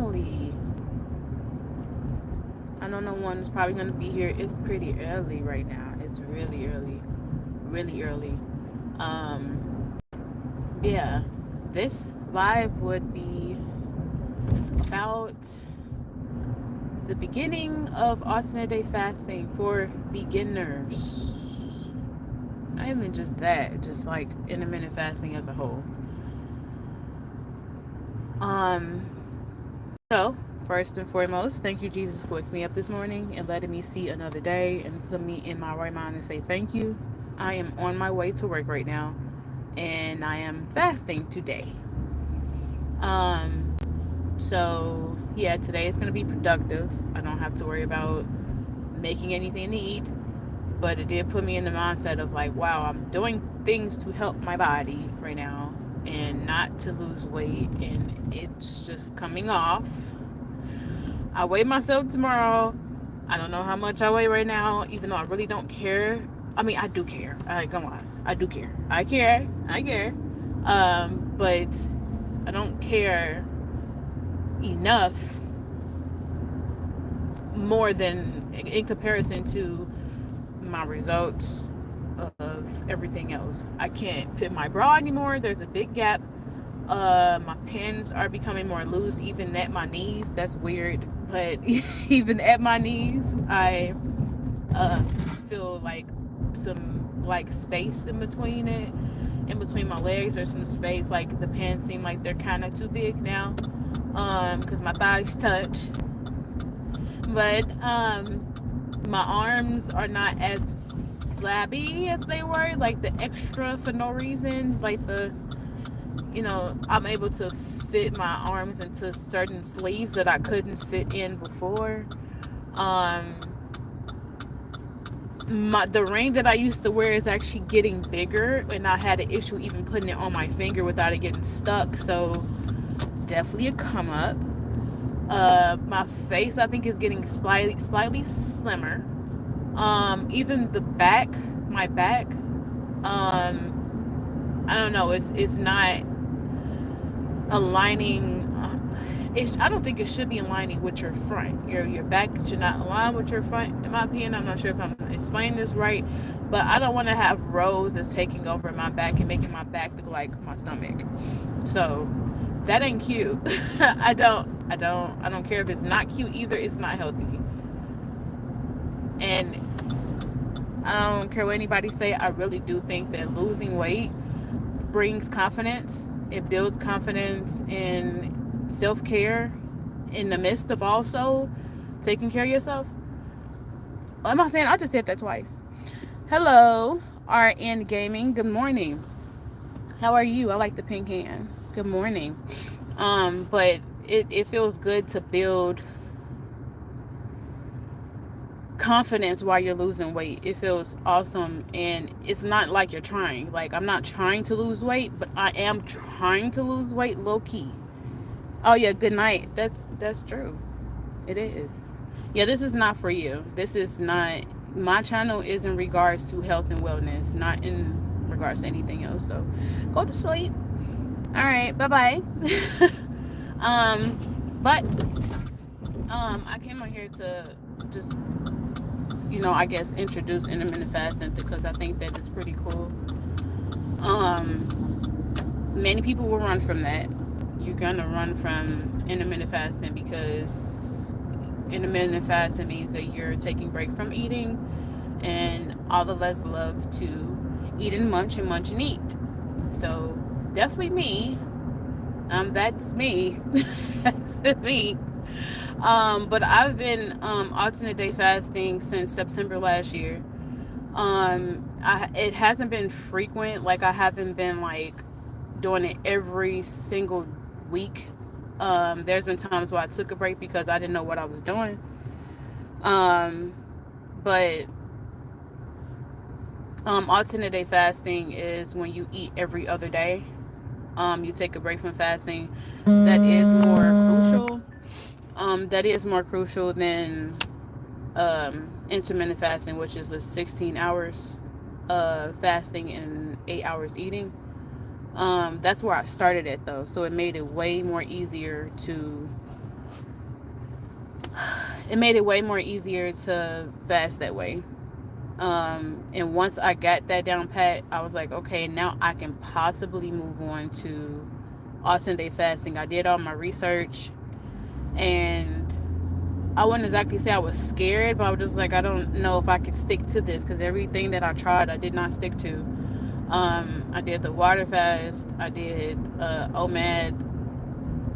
family. I know no one is probably going to be here. It's pretty early right now. It's really early. Really early. Um, yeah. This live would be about the beginning of alternate day fasting for beginners. Not even just that, just like intermittent fasting as a whole. Um, so first and foremost, thank you, Jesus, for waking me up this morning and letting me see another day and put me in my right mind and say thank you. I am on my way to work right now, and I am fasting today. Um, so yeah, today is gonna be productive. I don't have to worry about making anything to eat, but it did put me in the mindset of like, wow, I'm doing things to help my body right now and not to lose weight, and it's just coming off. I weigh myself tomorrow. I don't know how much I weigh right now, even though I really don't care. I mean, I do care. Come on, I do care. I care. I care. But I don't care enough, more than in comparison to my results of everything else. I can't fit my bra anymore. There's a big gap. My pants are becoming more loose, even at my knees. That's weird, but even at my knees, I uh, feel like some like space in between it. In between my legs, there's some space. Like the pants seem like they're kind of too big now, because my thighs touch. But my arms are not as flabby as they were, like the extra for no reason, like the, I'm able to fit my arms into certain sleeves that I couldn't fit in before. um the ring that I used to wear is actually getting bigger, and I had an issue even putting it on my finger without it getting stuck, so definitely a come up. My face, I think, is getting slightly slimmer. Even the back, my back, I don't know, it's not aligning. I don't think it should be aligning with your front. Your back should not align with your front, in my opinion. I'm not sure if I'm explaining this right, but I don't want to have rows that's taking over my back and making my back look like my stomach. So that ain't cute. I don't care if it's not cute either. It's not healthy, and I don't care what anybody say. I really do think that losing weight brings confidence. It builds confidence in self-care in the midst of also taking care of yourself. What am I saying? I just said that twice. Hello, RN Gaming. Good morning. How are you? I like the pink hand. Good morning. But it feels good to build confidence while you're losing weight. It feels awesome, and it's not like you're trying. Like, I'm not trying to lose weight, but I am trying to lose weight low key. Oh yeah, good night. That's true. It is. Yeah, this is not for you. This is not, my channel is in regards to health and wellness, not in regards to anything else. So go to sleep. All right, bye-bye. But I came on here to just, I guess, introduce intermittent fasting because I think that it's pretty cool. Many people will run from that. You're gonna run from intermittent fasting because intermittent fasting means that you're taking break from eating, and all of us love to eat and munch and munch and eat. So definitely me. That's me. That's me. But I've been alternate day fasting since September last year. It hasn't been frequent. Like, I haven't been like doing it every single week. There's been times where I took a break because I didn't know what I was doing. But alternate day fasting is when you eat every other day. You take a break from fasting. That is more crucial. That is more crucial than intermittent fasting, which is a 16 hours fasting and 8 hours eating. That's where I started it though, so it made it way more easier to it made it way more easier to fast that way. And once I got that down pat, I was like, okay, now I can possibly move on to alternate day fasting. I did all my research, and I wouldn't exactly say I was scared, but I was just like, I don't know if I could stick to this, because everything that I tried, I did not stick to. I did the water fast. I did OMAD.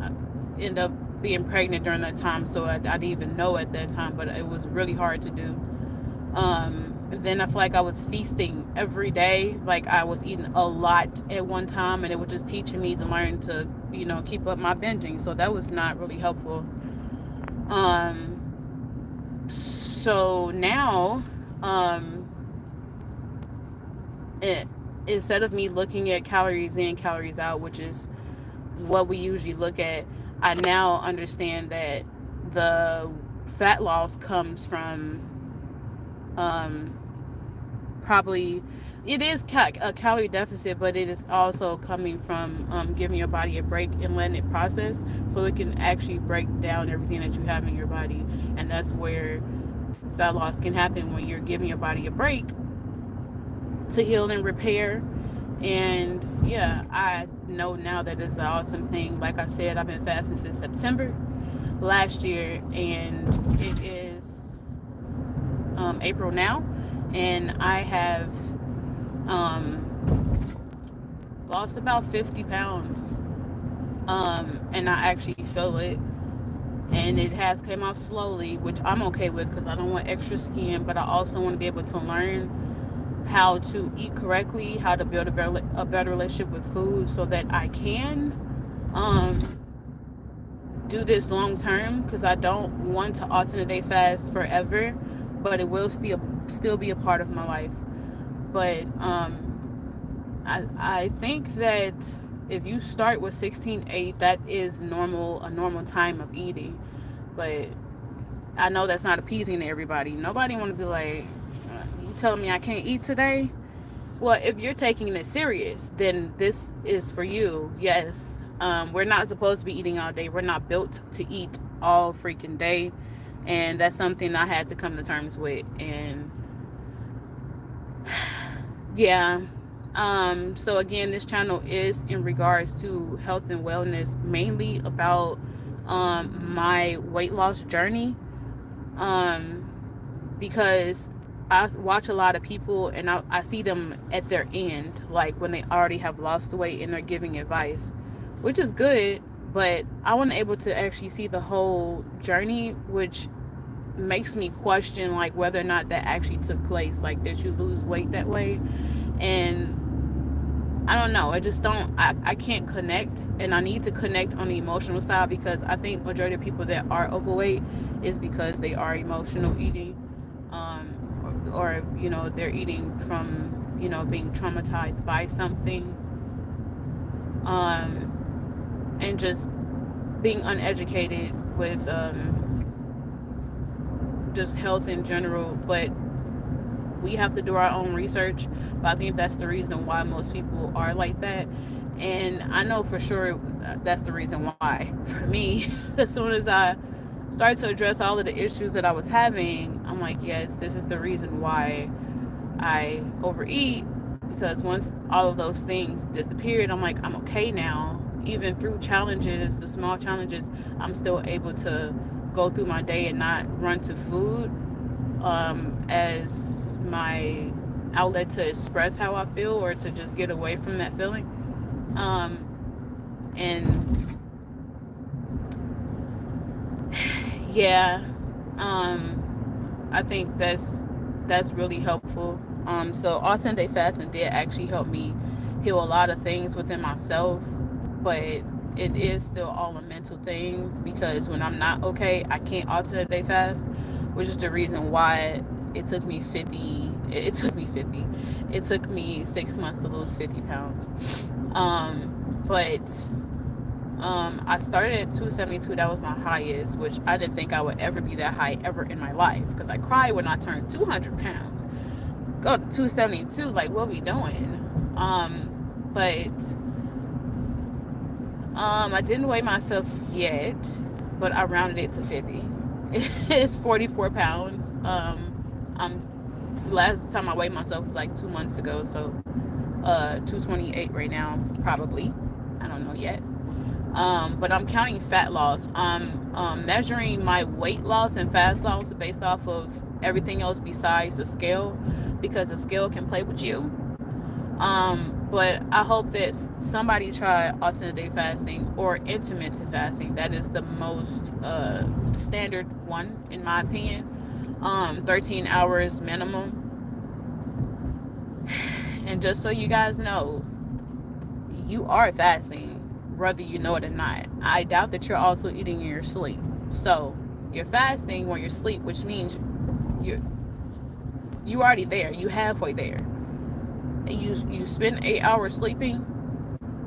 I ended up being pregnant during that time, so I didn't even know at that time, but it was really hard to do. Then I feel like I was feasting every day. Like I was eating a lot at one time, and it was just teaching me to learn to, keep up my binging. So that was not really helpful. So now, instead of me looking at calories in, calories out, which is what we usually look at, I now understand that the fat loss comes from probably, it is a calorie deficit, but it is also coming from giving your body a break and letting it process, so it can actually break down everything that you have in your body. And that's where fat loss can happen, when you're giving your body a break to heal and repair. And yeah, I know now that it's an awesome thing. Like I said, I've been fasting since September last year, and it is April now, and I have lost about 50 pounds, and I actually feel it, and it has came off slowly, which I'm okay with, because I don't want extra skin, but I also want to be able to learn how to eat correctly, how to build a better relationship with food, so that I can do this long term, because I don't want to alternate day fast forever, but it will still be a part of my life. But I think that if you start with 16:8, that is a normal time of eating. But I know that's not appeasing to everybody. Nobody want to be like, you telling me I can't eat today? Well, if you're taking it serious, then this is for you. Yes, we're not supposed to be eating all day. We're not built to eat all freaking day, and that's something I had to come to terms with. And yeah, so again, this channel is in regards to health and wellness, mainly about my weight loss journey, because I watch a lot of people, and I see them at their end, like when they already have lost the weight and they're giving advice, which is good, but I wasn't able to actually see the whole journey, which makes me question like whether or not that actually took place. Like, did you lose weight that way? And I don't know. I can't connect, and I need to connect on the emotional side, because I think majority of people that are overweight is because they are emotional eating, or they're eating from, being traumatized by something, and just being uneducated with just health in general. But we have to do our own research. But I think that's the reason why most people are like that, and I know for sure that's the reason why for me. As soon as I started to address all of the issues that I was having, I'm like, yes, this is the reason why I overeat, because once all of those things disappeared, I'm like, I'm okay now. Even through challenges, the small challenges, I'm still able to go through my day and not run to food as my outlet to express how I feel, or to just get away from that feeling. And yeah, I think that's really helpful. So alternate day fasting did actually help me heal a lot of things within myself, but it is still all a mental thing, because when I'm not okay, I can't alternate day fast, which is the reason why it took me 6 months to lose 50 pounds. But I started at 272. That was my highest, which I didn't think I would ever be that high ever in my life, because I cried when I turned 200 pounds. Go to 272, like, what we doing? But I didn't weigh myself yet, but I rounded it to 50. is 44 pounds. I'm last time I weighed myself was like 2 months ago, so 228 right now, probably. I don't know yet. But I'm counting fat loss. I'm measuring my weight loss and fat loss based off of everything else besides the scale, because the scale can play with you. But I hope that somebody try alternate day fasting or intermittent fasting. That is the most standard one, in my opinion. 13 hours minimum. And just so you guys know, you are fasting, whether you know it or not. I doubt that you're also eating in your sleep. So you're fasting when you're asleep, which means you already there. You halfway there. You spend 8 hours sleeping,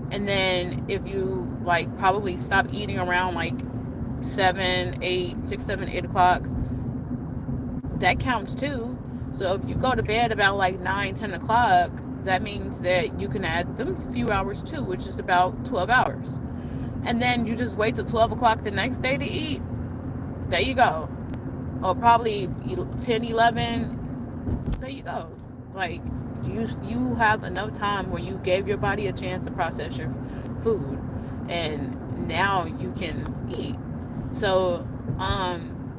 and then if you like probably stop eating around like 6, 7, 8 o'clock, that counts too. So if you go to bed about like 9, 10 o'clock, that means that you can add them few hours too, which is about 12 hours. And then you just wait till 12 o'clock the next day to eat. There you go. Or probably 10, 11. There you go. Like, you have enough time where you gave your body a chance to process your food, and now you can eat. So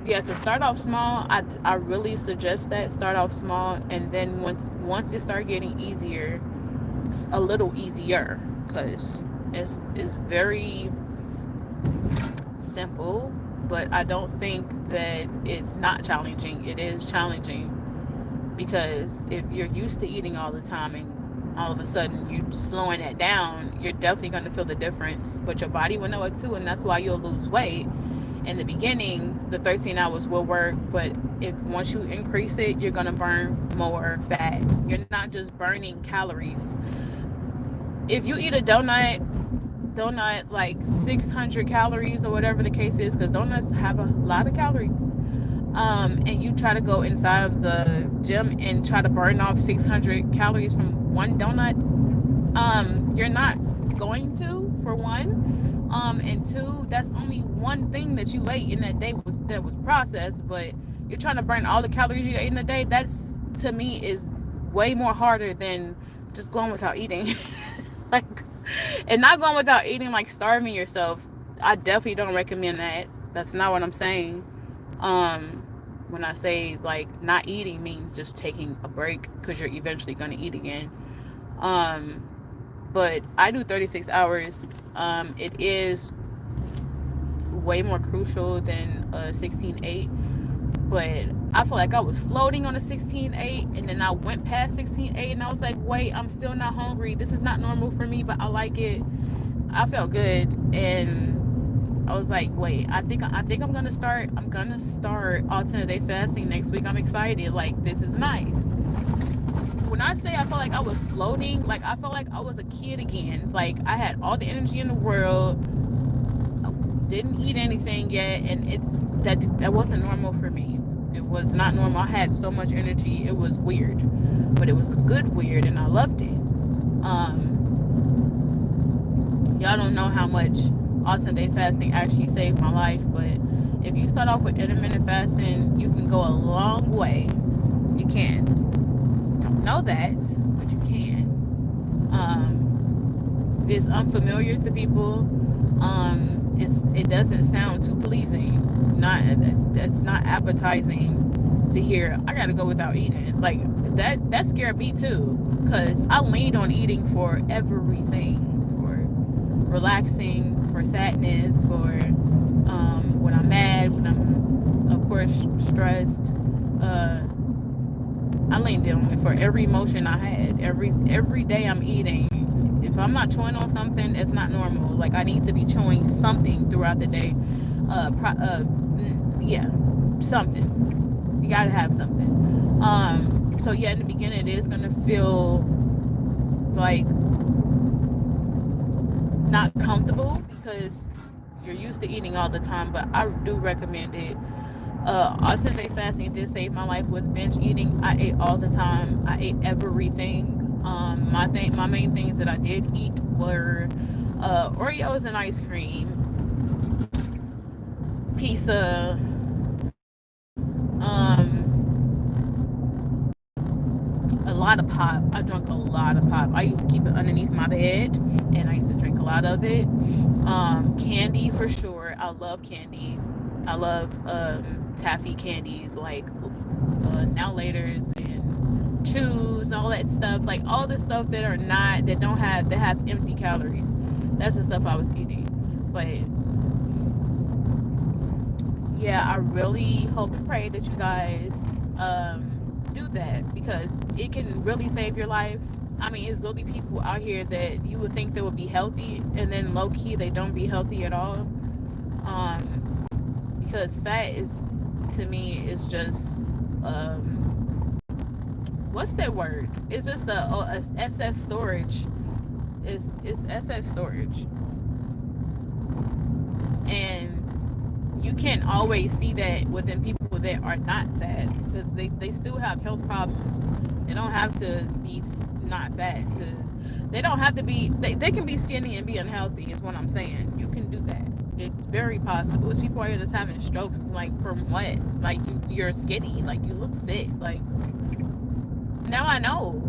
yeah, to start off small, I really suggest that start off small, and then once it start getting easier, a little easier, because it's very simple, but I don't think that it's not challenging. It is challenging, because if you're used to eating all the time and all of a sudden you're slowing that down, you're definitely going to feel the difference, but your body will know it too, and that's why you'll lose weight. In the beginning, the 13 hours will work, but if once you increase it, you're going to burn more fat. You're not just burning calories. If you eat a donut like 600 calories or whatever the case is, because donuts have a lot of calories, and you try to go inside of the gym and try to burn off 600 calories from one donut, you're not going to, for one. And two, that's only one thing that you ate in that day that was processed, but you're trying to burn all the calories you ate in a day. That's, to me, is way more harder than just going without eating. Like, and not going without eating like starving yourself. I definitely don't recommend that. That's not what I'm saying. When I say like not eating means just taking a break, because you're eventually going to eat again. But I do 36 hours. It is way more crucial than a 16-8, but I feel like I was floating on a 16-8, and then I went past 16-8, and I was like, wait, I'm still not hungry. This is not normal for me, but I like it. I felt good, and I was like, wait, I think I'm gonna start alternate day fasting next week. I'm excited. Like, this is nice. When I say I felt like I was floating, like I felt like I was a kid again. Like, I had all the energy in the world. I didn't eat anything yet, and that wasn't normal for me. It was not normal. I had so much energy. It was weird, but it was a good weird, and I loved it. Y'all don't know how much alternate day fasting actually saved my life, but if you start off with intermittent fasting, you can go a long way. You can. Don't know that, but you can. It's unfamiliar to people. It doesn't sound too pleasing. That's not appetizing to hear. I gotta go without eating. Like, that scared me too, because I leaned on eating for everything, for relaxing, for sadness, for when I'm mad, when I'm, of course, stressed. I leaned on it for every emotion I had. Every day I'm eating. If I'm not chewing on something, it's not normal. Like, I need to be chewing something throughout the day. Yeah, something. You gotta have something. So yeah, in the beginning, it is gonna feel like not comfortable, because you're used to eating all the time. But I do recommend it. Alternate day fasting did save my life with binge eating. I ate all the time. I ate everything. My main things that I did eat were Oreos and ice cream, pizza, lot of pop. I drank a lot of pop. I used to keep it underneath my bed, and I used to drink a lot of it. Candy for sure. I love candy. I love taffy candies like now laters and chews and all that stuff. Like all the stuff that are not that don't have that have empty calories. That's the stuff I was eating. But yeah, I really hope and pray that you guys do that, because it can really save your life. I mean, it's literally people out here that you would think they would be healthy, and then low key they don't be healthy at all. Because fat is, to me, is just what's that word? It's just a SS storage. It's SS storage, and you can't always see that within people that are not fat, because they still have health problems. They don't have to be not fat to, they don't have to be, they can be skinny and be unhealthy, is what I'm saying. You can do that. It's very possible. It's people out here that's having strokes, like, from what? Like, you're skinny, like, you look fit. Like, now I know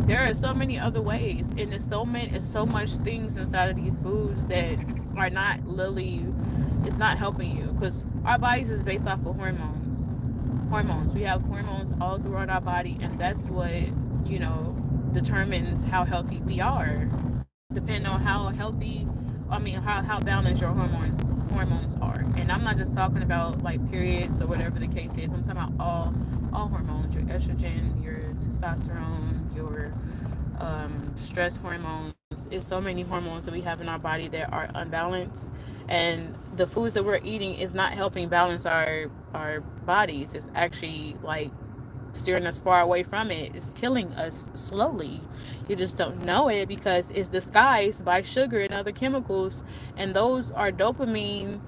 there are so many other ways, and it's so much things inside of these foods that are not literally, it's not helping you, because our bodies is based off of hormones. We have hormones all throughout our body, and that's what, you know, determines how healthy we are, depending on how healthy, I mean, how balanced your hormones are. And I'm not just talking about like periods or whatever the case is. I'm talking about all hormones, your estrogen, your testosterone, your stress hormones. It's so many hormones that we have in our body that are unbalanced, and the foods that we're eating is not helping balance our bodies. It's actually like steering us far away from it. It's killing us slowly. You just don't know it because it's disguised by sugar and other chemicals, and those are dopamine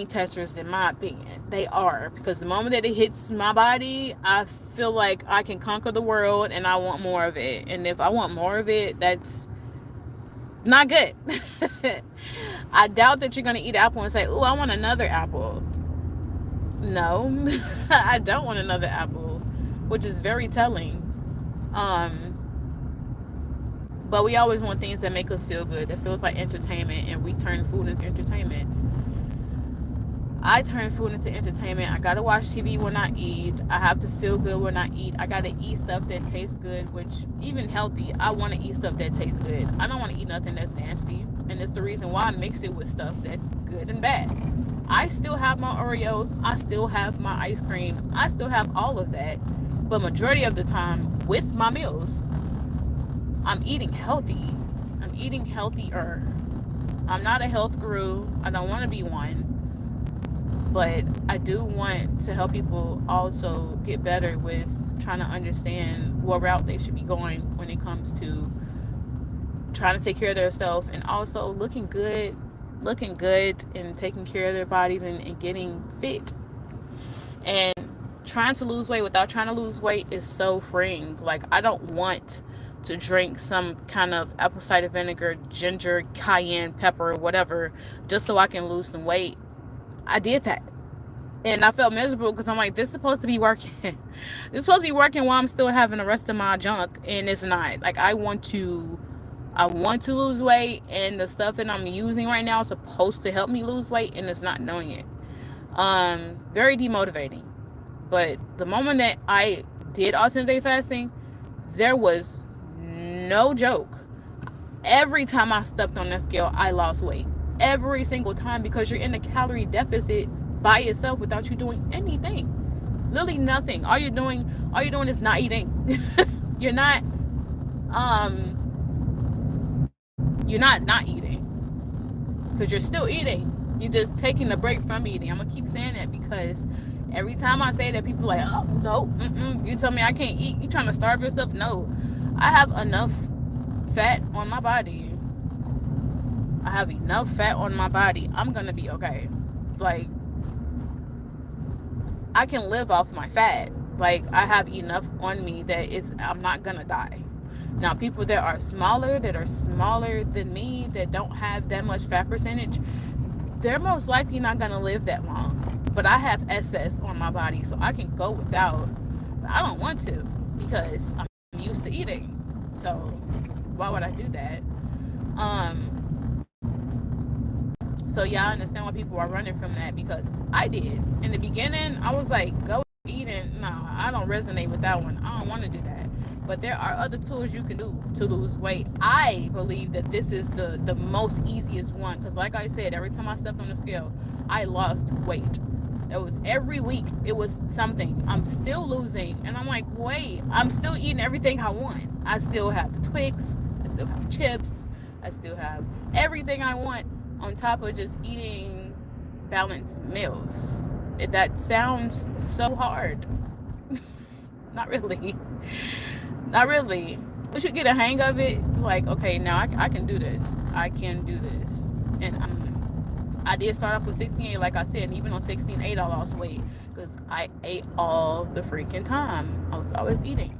testers, in my opinion. They are, because the moment that it hits my body, I feel like I can conquer the world, and I want more of it. And if I want more of it, that's not good. I doubt that you're going to eat an apple and say, "Ooh, I want another apple." No, I don't want another apple, which is very telling. But we always want things that make us feel good, that feels like entertainment, and we turn food into entertainment. I turn food into entertainment. I gotta watch TV when I eat. I have to feel good when I eat. I gotta eat stuff that tastes good, which, even healthy, I want to eat stuff that tastes good. I don't want to eat nothing that's nasty, and it's the reason why I mix it with stuff that's good and bad. I still have my Oreos. I still have my ice cream. I still have all of that, but majority of the time with my meals, I'm eating healthy. I'm eating healthier. I'm not a health guru. I don't want to be one. But I do want to help people also get better with trying to understand what route they should be going when it comes to trying to take care of themselves, and also looking good and taking care of their bodies, and getting fit. And trying to lose weight without trying to lose weight is so freeing. Like, I don't want to drink some kind of apple cider vinegar, ginger, cayenne pepper, whatever, just so I can lose some weight. I did that, and I felt miserable, because I'm like, this is supposed to be working. This is supposed to be working while I'm still having the rest of my junk, and it's not. Like, I want to lose weight, and the stuff that I'm using right now is supposed to help me lose weight, and it's not doing it. Very demotivating. But the moment that I did alternate day fasting, there was no joke. Every time I stepped on that scale, I lost weight. Every single time, because you're in a calorie deficit by yourself without you doing anything. Literally nothing. All you're doing is not eating. You're not eating, because you're still eating. You're just taking a break from eating. I'm gonna keep saying that, because every time I say that, people are like, "Oh no, you tell me I can't eat. You trying to starve yourself?" No, I have enough fat on my body. I'm gonna be okay. Like, I can live off my fat. Like, I have enough on me that I'm not gonna die. Now, people that are smaller than me, that don't have that much fat percentage, they're most likely not gonna live that long. But I have excess on my body, so I can go without. I don't want to because I'm used to eating. So why would I do that? So yeah, I understand why people are running from that, because I did. In the beginning, I was like, go eating. No, I don't resonate with that one. I don't want to do that. But there are other tools you can do to lose weight. I believe that this is the most easiest one, because like I said, every time I stepped on the scale, I lost weight. It was every week, it was something. I'm still losing, and I'm like, wait, I'm still eating everything I want. I still have the Twix, I still have chips, I still have everything I want, on top of just eating balanced meals. That sounds so hard. Not really. Not really. Once you get a hang of it, like, okay, now I can do this. I can do this. And I did start off with 16.8, like I said, and even on 16.8, I lost weight because I ate all the freaking time. I was always eating,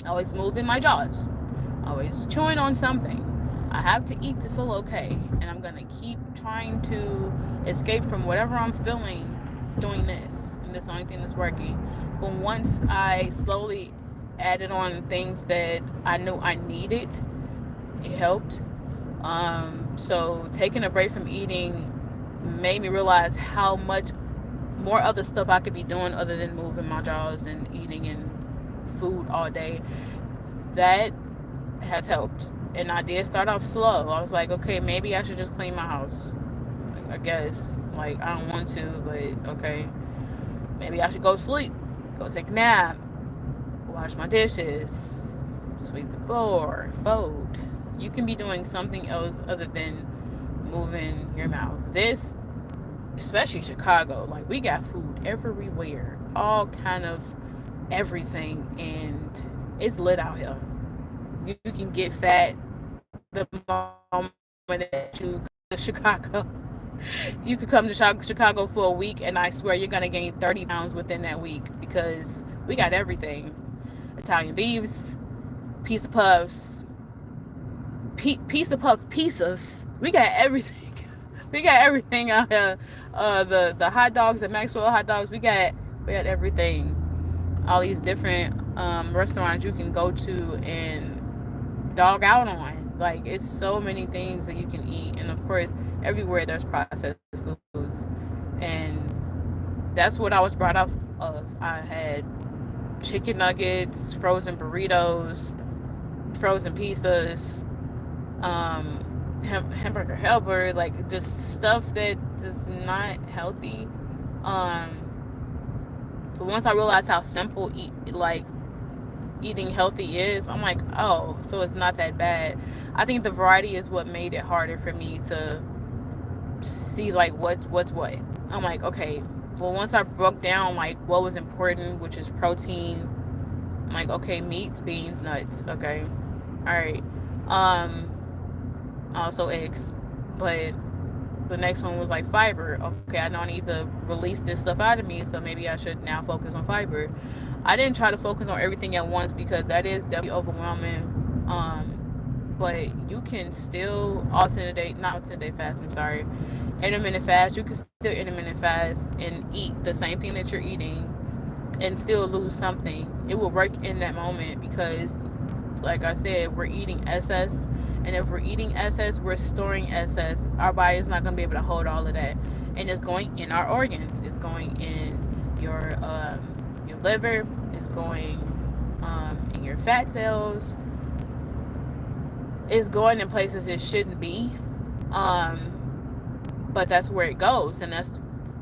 always moving my jaws, always chewing on something. I have to eat to feel okay, and I'm gonna keep trying to escape from whatever I'm feeling doing this, and this is the only thing that's working. But once I slowly added on things that I knew I needed, it helped. So taking a break from eating made me realize how much more other stuff I could be doing other than moving my jaws and eating and food all day. That has helped. And I did start off slow. I was like, okay, maybe I should just clean my house. I guess. Like, I don't want to, but okay. Maybe I should go sleep. Go take a nap. Wash my dishes. Sweep the floor. Fold. You can be doing something else other than moving your mouth. This, especially Chicago, like, we got food everywhere. All kind of everything. And it's lit out here. You can get fat the moment that you come to Chicago. You could come to Chicago for a week, and I swear you're gonna gain 30 pounds within that week, because we got everything: Italian beefs, pizza puffs, pizza puff pizzas. We got everything. We got everything out here. The hot dogs, the Maxwell hot dogs. We got everything. All these different restaurants you can go to and dog out on. Like, it's so many things that you can eat, and of course everywhere there's processed foods, and that's what I was brought up of. I had chicken nuggets, frozen burritos, frozen pizzas, hamburger helper, like, just stuff that is not healthy. But once I realized how simple eating healthy is, I'm like, oh, so it's not that bad. I think the variety is what made it harder for me to see, like, what's what. I'm like, okay, well, once I broke down, like, what was important, which is protein, I'm like, okay, meats, beans, nuts, okay, all right, also eggs. But the next one was like fiber. Okay, I know I need to release this stuff out of me, so maybe I should now focus on fiber. I didn't try to focus on everything at once, because that is definitely overwhelming. But you can still intermittent fast. You can still intermittent fast and eat the same thing that you're eating and still lose something. It will work in that moment, because, like I said, we're eating excess, and if we're eating excess, we're storing excess. Our body is not going to be able to hold all of that, and it's going in our organs. It's going in your liver. It's going in your fat cells. It's going in places it shouldn't be, but that's where it goes, and that's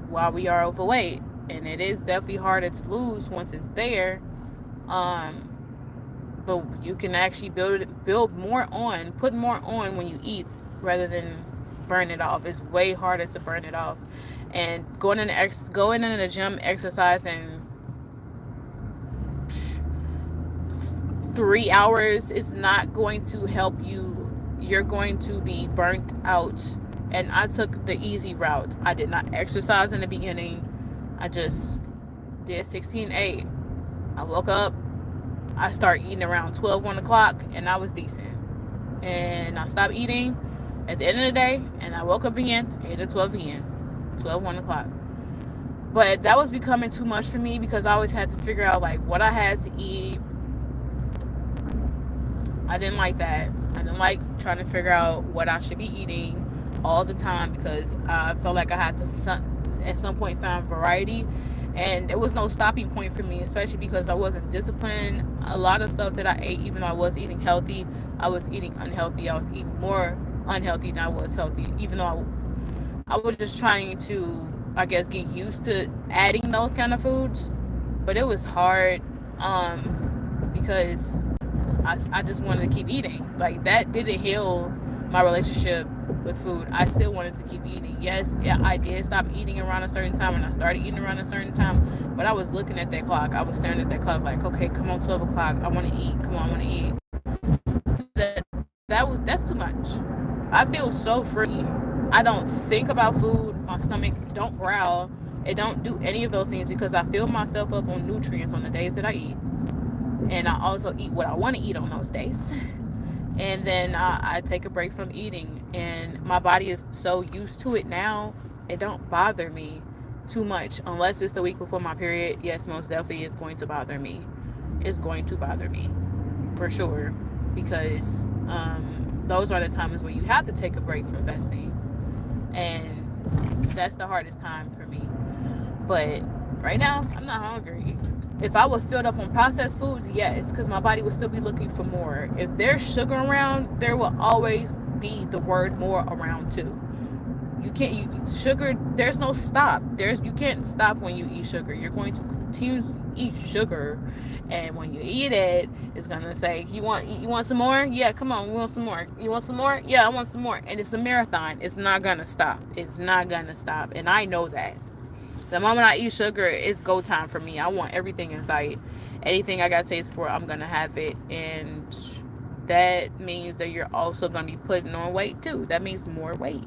why we are overweight. And it is definitely harder to lose once it's there. But you can actually put more on when you eat, rather than burn it off. It's way harder to burn it off. And going in the gym, exercising 3 hours is not going to help you. You're going to be burnt out. And I took the easy route. I did not exercise in the beginning. I just did 16.8. I woke up, I started eating around 12, 1 o'clock, and I was decent. And I stopped eating at the end of the day, and I woke up again, ate at 12 again. 12, 1 o'clock. But that was becoming too much for me because I always had to figure out like what I had to eat. I didn't like that. I didn't like trying to figure out what I should be eating all the time because I felt like I had to at some point find variety, and there was no stopping point for me, especially because I wasn't disciplined. A lot of stuff that I ate, even though I was eating healthy, I was eating unhealthy. I was eating more unhealthy than I was healthy, even though I was just trying to, I guess, get used to adding those kind of foods. But it was hard because I just wanted to keep eating. Like, that didn't heal my relationship with food. I still wanted to keep eating. Yes, yeah, I did stop eating around a certain time, and I started eating around a certain time. But I was looking at that clock. I was staring at that clock like, okay, come on, 12 o'clock. I want to eat. Come on, I want to eat. That's too much. I feel so free. I don't think about food. My stomach don't growl. It don't do any of those things because I fill myself up on nutrients on the days that I eat. And I also eat what I want to eat on those days. And then I take a break from eating. And my body is so used to it now, it don't bother me too much. Unless it's the week before my period. Yes, most definitely it's going to bother me. It's going to bother me. For sure. Because those are the times where you have to take a break from fasting. And that's the hardest time for me. But right now, I'm not hungry. If I was filled up on processed foods, yes, because my body would still be looking for more. If there's sugar around, there will always be the word more around too. You can't sugar. There's no stop. You can't stop when you eat sugar. You're going to continue to eat sugar, and when you eat it, it's gonna say, you want some more? Yeah, come on, we want some more. You want some more? Yeah, I want some more. And it's a marathon. It's not gonna stop. It's not gonna stop, and I know that. The moment I eat sugar, it's go time for me. I want everything in sight. Anything I got taste for, I'm gonna have it, and that means that you're also gonna be putting on weight too. That means more weight.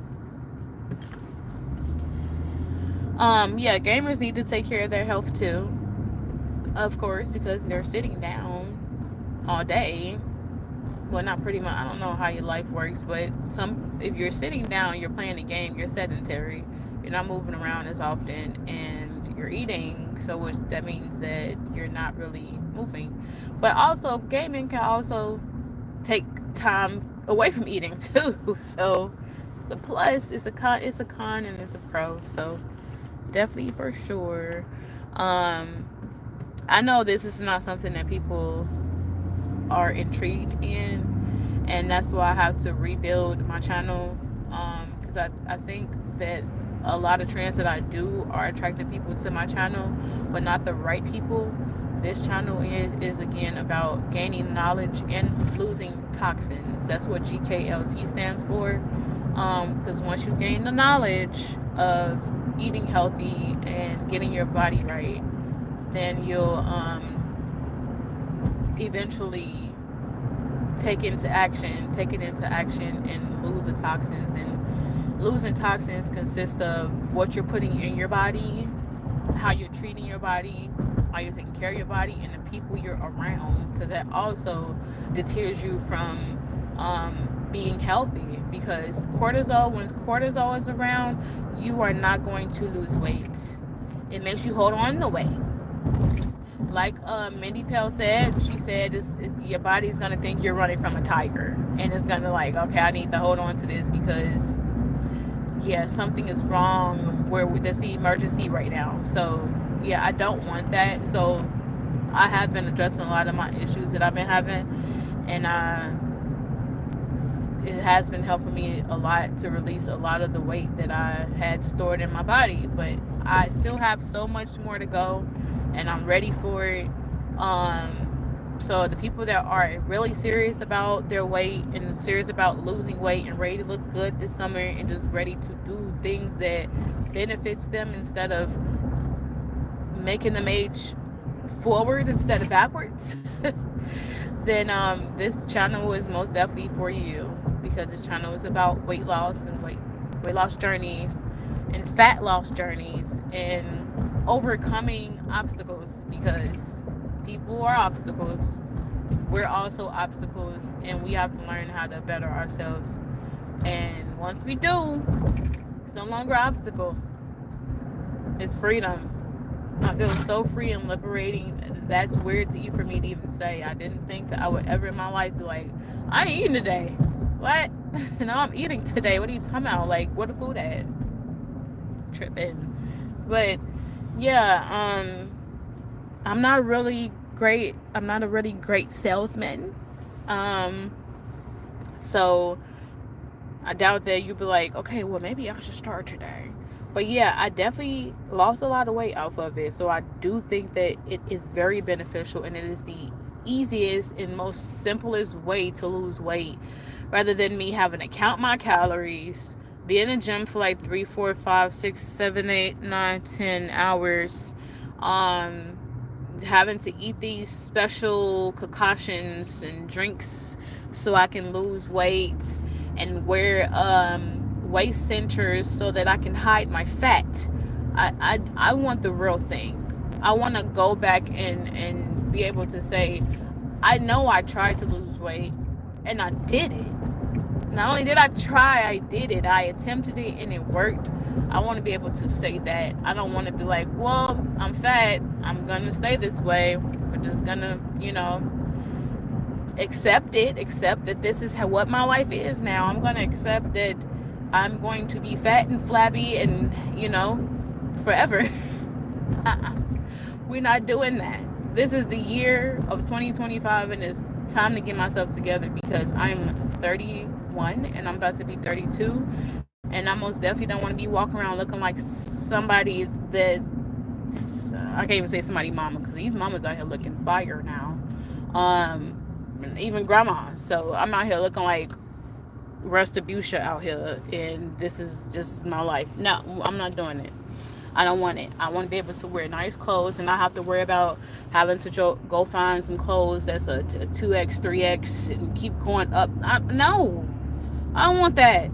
Yeah, gamers need to take care of their health too, of course, because they're sitting down all day. Well, not pretty much. I don't know how your life works, but if you're sitting down, you're playing a game, you're sedentary. You're not moving around as often, and you're eating, so that means that you're not really moving. But also, gaming can also take time away from eating too. So it's a plus, it's a con, and it's a pro. So definitely, for sure. I know this is not something that people are intrigued in, and that's why I have to rebuild my channel, because I think that a lot of trends that I do are attracting people to my channel, but not the right people. This channel is again about gaining knowledge and losing toxins. That's what GKLT stands for. Because once you gain the knowledge of eating healthy and getting your body right, then you'll eventually take it into action and lose the toxins. And losing toxins consists of what you're putting in your body, how you're treating your body, how you're taking care of your body, and the people you're around, because that also deters you from being healthy. Because when cortisol is around, you are not going to lose weight. It makes you hold on to weight. Like Mindy Pell said, she said your body's gonna think you're running from a tiger, and it's gonna like, okay, I need to hold on to this because something is wrong that's the emergency right now. So yeah, I don't want that. So I have been addressing a lot of my issues that I've been having, and it has been helping me a lot to release a lot of the weight that I had stored in my body. But I still have so much more to go, and I'm ready for it. So the people that are really serious about their weight and serious about losing weight and ready to look good this summer and just ready to do things that benefits them instead of making them age forward instead of backwards, then this channel is most definitely for you, because this channel is about weight loss and weight loss journeys and fat loss journeys and overcoming obstacles, because people are obstacles. We're also obstacles, and we have to learn how to better ourselves. And once we do, it's no longer an obstacle. It's freedom. I feel so free and liberating. That's weird to for me to even say. I didn't think that I would ever in my life be like, I ain't eating today. What? No, I'm eating today. What are you talking about? Like, where the food at? Tripping. But yeah, I'm not really great. I'm not a really great salesman. Um, so I doubt that you'd be like, okay, well, maybe I should start today. But yeah, I definitely lost a lot of weight off of it. So I do think that it is very beneficial, and it is the easiest and most simplest way to lose weight, rather than me having to count my calories, be in the gym for like 3, 4, 5, 6, 7, 8, 9, 10 hours, um, having to eat these special concoctions and drinks so I can lose weight, and wear waist cinchers so that I can hide my fat. I want the real thing. I want to go back and be able to say, I know I tried to lose weight and I did it. Not only did I try, I did it. I attempted it and it worked. I want to be able to say that. I don't want to be like, well, I'm fat. I'm going to stay this way. We're just going to, accept it. Accept that this is what my life is now. I'm going to accept that I'm going to be fat and flabby and, forever. We're not doing that. This is the year of 2025, and it's time to get myself together, because I'm 31 and I'm about to be 32, and I most definitely don't want to be walking around looking like somebody that, I can't even say somebody mama, because these mamas out here looking fire now, even grandma. So I'm out here looking like Restitution out here, and this is just my life. No, I'm not doing it. I don't want it. I want to be able to wear nice clothes and not have to worry about having to go find some clothes that's a 2X, 3X, and keep going up. No, I don't want that.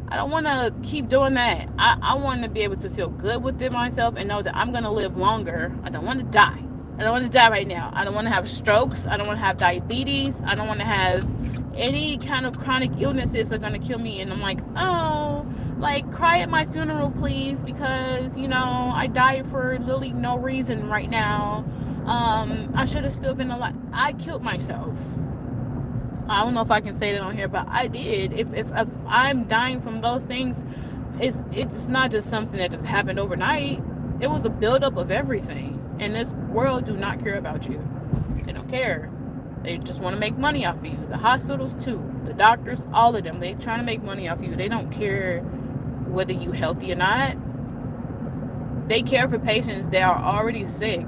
I don't want to keep doing that. I want to be able to feel good within myself and know that I'm going to live longer. I don't want to die. I don't want to die right now. I don't want to have strokes. I don't want to have diabetes. I don't want to have any kind of chronic illnesses that are going to kill me. And I'm like, oh, like, cry at my funeral, please, because, I died for literally no reason right now. I should have still been alive. I killed myself. I don't know if I can say that on here, but I did. If I'm dying from those things, it's not just something that just happened overnight. It was a buildup of everything. And this world do not care about you. They don't care. They just want to make money off of you. The hospitals too. The doctors, all of them. They trying to make money off of you. They don't care whether you healthy or not. They care for patients that are already sick.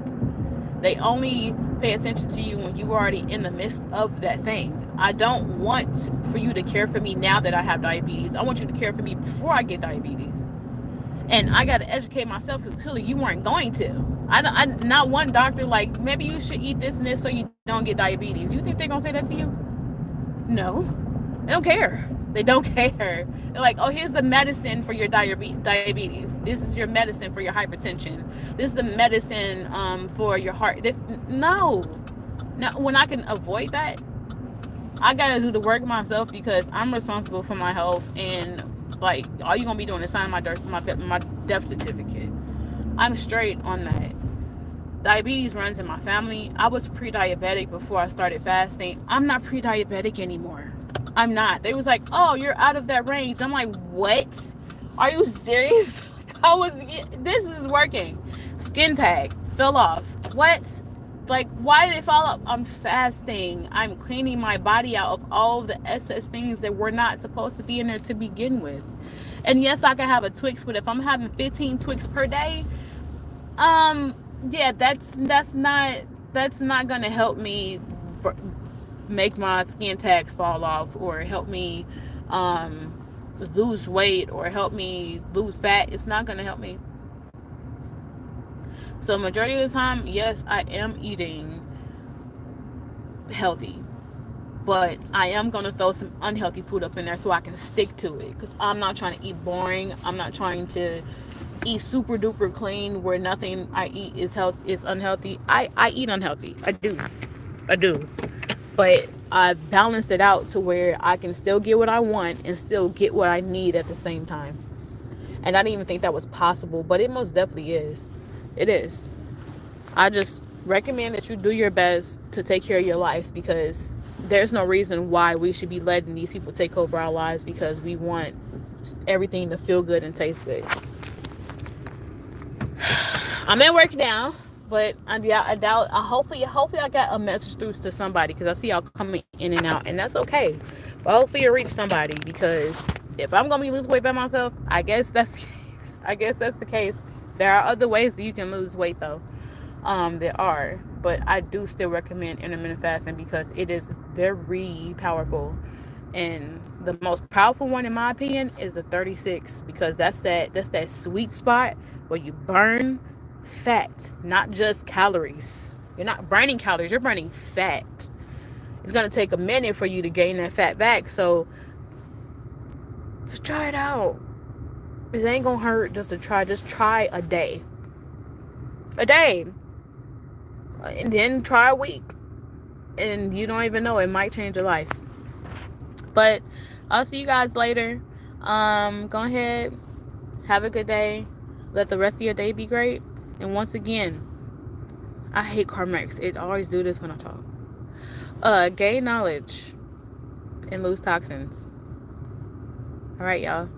They only pay attention to you when you are already in the midst of that thing. I don't want for you to care for me now that I have diabetes. I want you to care for me before I get diabetes. And I got to educate myself, because clearly you weren't going to. I not one doctor like, maybe you should eat this and this so you don't get diabetes. You think they're going to say that to you? No. They don't care. They don't care. They're like, oh, here's the medicine for your diabetes. This is your medicine for your hypertension. This is the medicine for your heart. No. When I can avoid that, I got to do the work myself, because I'm responsible for my health. And like, all you're going to be doing is signing my death certificate. I'm straight on that. Diabetes runs in my family. I was pre-diabetic before I started fasting. I'm not pre-diabetic anymore. I'm not. They was like, oh, you're out of that range. I'm like, what? Are you serious? This is working. Skin tag fell off. What? Like, why did it fall off? I'm fasting. I'm cleaning my body out of all of the excess things that were not supposed to be in there to begin with. And yes, I can have a Twix, but if I'm having 15 Twix per day, yeah, that's not gonna help me make my skin tags fall off, or help me lose weight, or help me lose fat. It's not gonna help me. So majority of the time, yes, I am eating healthy, but I am gonna throw some unhealthy food up in there so I can stick to it, because I'm not trying to eat boring. I'm not trying to eat super duper clean where nothing I eat is unhealthy. I eat unhealthy. I do. But I balanced it out to where I can still get what I want and still get what I need at the same time. And I didn't even think that was possible, but it most definitely is. It is. I just recommend that you do your best to take care of your life, because there's no reason why we should be letting these people take over our lives because we want everything to feel good and taste good. I'm at work now, but I doubt. Hopefully, I got a message through to somebody, because I see y'all coming in and out, and that's okay. But hopefully, you reach somebody, because if I'm gonna be losing weight by myself, I guess that's the case. I guess that's the case. There are other ways that you can lose weight, though. There are, but I do still recommend intermittent fasting because it is very powerful. And the most powerful one, in my opinion, is the 36, because that's that sweet spot where you burn fat, not just calories. You're not burning calories, you're burning fat. It's gonna take a minute for you to gain that fat back, so just try it out. It ain't gonna hurt just to try. Just try a day, and then try a week, and you don't even know, it might change your life. But I'll see you guys later. Go ahead, have a good day. Let the rest of your day be great. And once again, I hate CarMax. It always do this when I talk. Gain knowledge and lose toxins. All right, y'all.